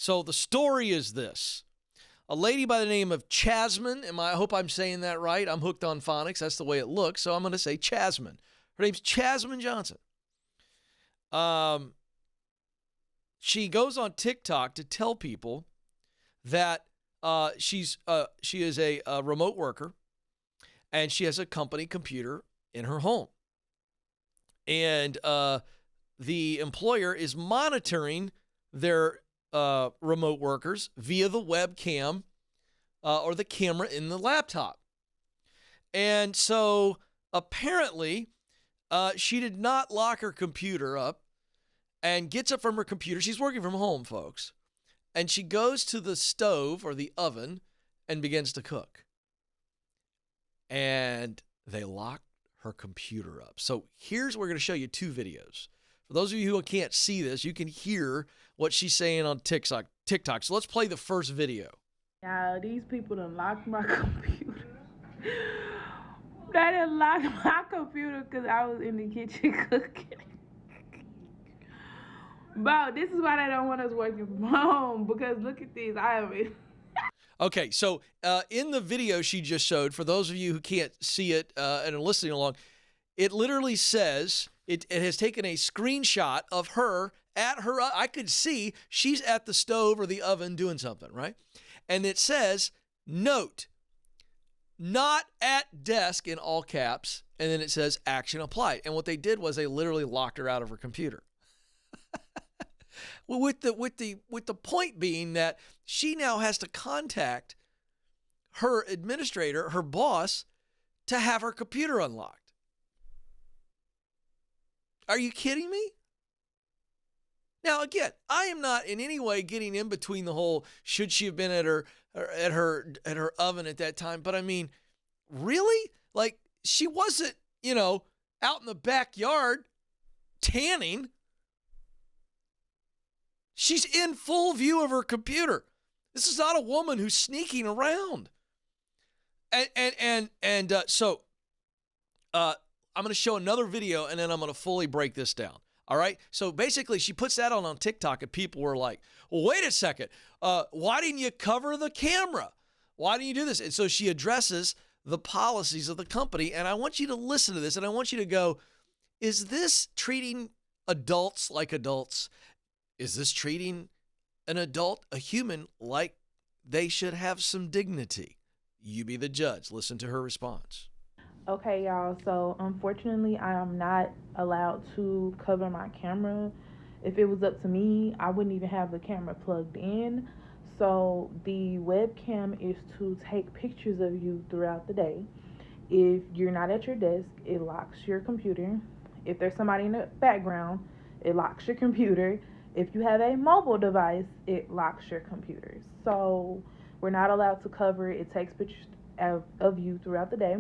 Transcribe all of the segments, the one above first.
So the story is this. A lady by the name of Chasman, I hope I'm saying that right. I'm hooked on phonics. That's the way it looks. So I'm going to say Chasman. Her name's Chasman Johnson. She goes on TikTok to tell people that she is a remote worker and she has a company computer in her home. And the employer is monitoring their remote workers via the webcam or the camera in the laptop. And so apparently she did not lock her computer up and gets up from her computer. She's working from home, folks. And she goes to the stove or the oven and begins to cook. And they locked her computer up. So here's, we're going to show you two videos. For those of you who can't see this, you can hear what she's saying on TikTok. So let's play the first video. Now, these people done locked my computer. They done locked my computer because I was in the kitchen cooking. Bro, this is why they don't want us working from home, because look at this. I am in. Okay, so in the video she just showed, for those of you who can't see it and are listening along, it literally says, it has taken a screenshot of her at her, I could see she's at the stove or the oven doing something, right? And it says, note, not at desk in all caps, and then it says action applied. And what they did was they literally locked her out of her computer. Well, with the point being that she now has to contact her administrator, her boss, to have her computer unlocked. Are you kidding me? Now, again, I am not in any way getting in between the whole should she have been at her oven at that time, but I mean, really? Like, she wasn't, out in the backyard tanning. She's in full view of her computer. This is not a woman who's sneaking around. So I'm going to show another video, and then I'm going to fully break this down. All right? So basically, she puts that on TikTok, and people were like, well, wait a second. Why didn't you cover the camera? Why didn't you do this? And so she addresses the policies of the company, and I want you to listen to this, and I want you to go, is this treating adults like adults? Is this treating an adult, a human, like they should have some dignity? You be the judge. Listen to her response. Okay, y'all. So, unfortunately, I am not allowed to cover my camera. If it was up to me, I wouldn't even have the camera plugged in. So, the webcam is to take pictures of you throughout the day. If you're not at your desk, it locks your computer. If there's somebody in the background, it locks your computer. If you have a mobile device, it locks your computer. So we're not allowed to cover it. It takes pictures of you throughout the day.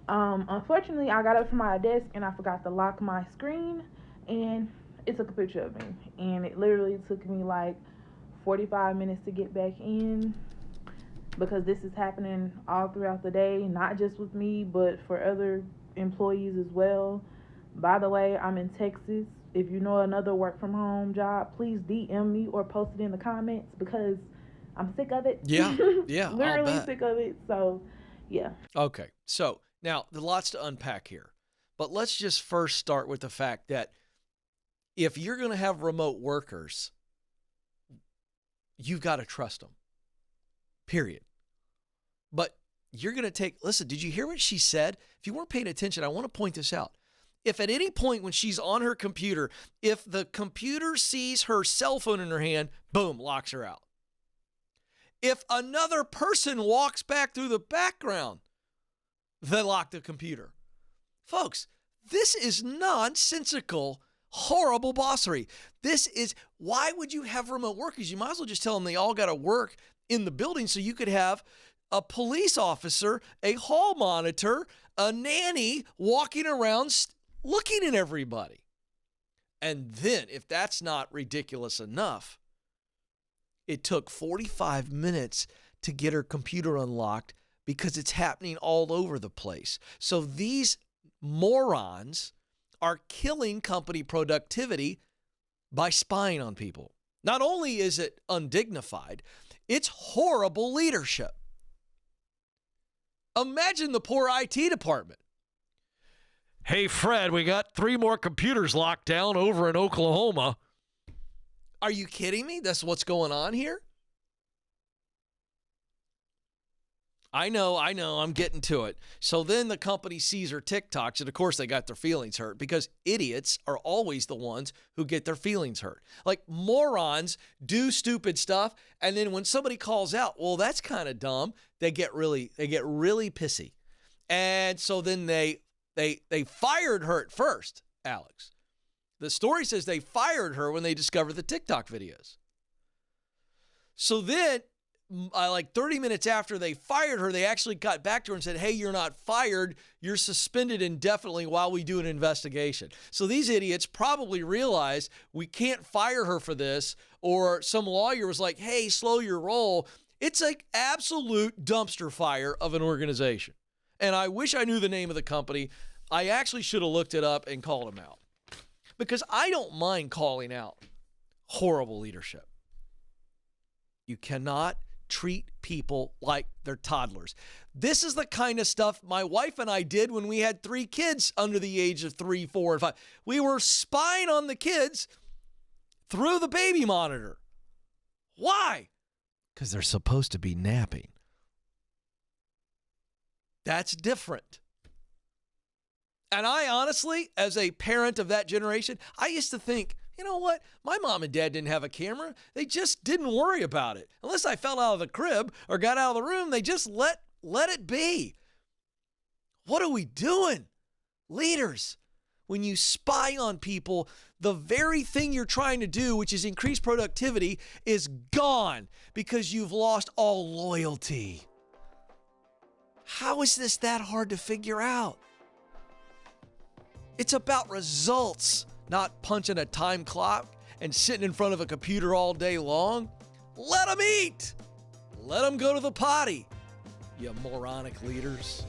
Unfortunately, I got up from my desk and I forgot to lock my screen, and it took a picture of me. And it literally took me like 45 minutes to get back in, because this is happening all throughout the day, not just with me, but for other employees as well. By the way, I'm in Texas. If you know another work from home job, please DM me or post it in the comments, because I'm sick of it. Yeah. Literally sick of it. So, yeah. Okay. So now there's lots to unpack here, but let's just first start with the fact that if you're going to have remote workers, you've got to trust them, period. But you're going to listen, did you hear what she said? If you weren't paying attention, I want to point this out. If at any point when she's on her computer, if the computer sees her cell phone in her hand, boom, locks her out. If another person walks back through the background, they lock the computer. Folks, this is nonsensical, horrible bossery. Why would you have remote workers? You might as well just tell them they all got to work in the building, so you could have a police officer, a hall monitor, a nanny walking around looking at everybody. And then, if that's not ridiculous enough, it took 45 minutes to get her computer unlocked because it's happening all over the place. So these morons are killing company productivity by spying on people. Not only is it undignified, it's horrible leadership. Imagine the poor IT department. Hey, Fred, we got 3 more computers locked down over in Oklahoma. Are you kidding me? That's what's going on here? I know, I'm getting to it. So then the company sees her TikToks, and of course they got their feelings hurt because idiots are always the ones who get their feelings hurt. Like morons do stupid stuff, and then when somebody calls out, well, that's kind of dumb, they get really pissy. And so then they fired her at first, Alex. The story says they fired her when they discovered the TikTok videos. So then, like 30 minutes after they fired her, they actually got back to her and said, hey, you're not fired. You're suspended indefinitely while we do an investigation. So these idiots probably realized we can't fire her for this, or some lawyer was like, hey, slow your roll. It's like absolute dumpster fire of an organization. And I wish I knew the name of the company. I actually should have looked it up and called them out, because I don't mind calling out horrible leadership. You cannot treat people like they're toddlers. This is the kind of stuff my wife and I did when we had 3 kids under the age of 3, 4, and 5. We were spying on the kids through the baby monitor. Why? Because they're supposed to be napping. That's different. And I honestly, as a parent of that generation, I used to think, you know what? My mom and dad didn't have a camera. They just didn't worry about it. Unless I fell out of the crib or got out of the room, they just let it be. What are we doing? Leaders, when you spy on people, the very thing you're trying to do, which is increase productivity, is gone because you've lost all loyalty. How is this that hard to figure out? It's about results, not punching a time clock and sitting in front of a computer all day long. Let them eat. Let them go to the potty, you moronic leaders.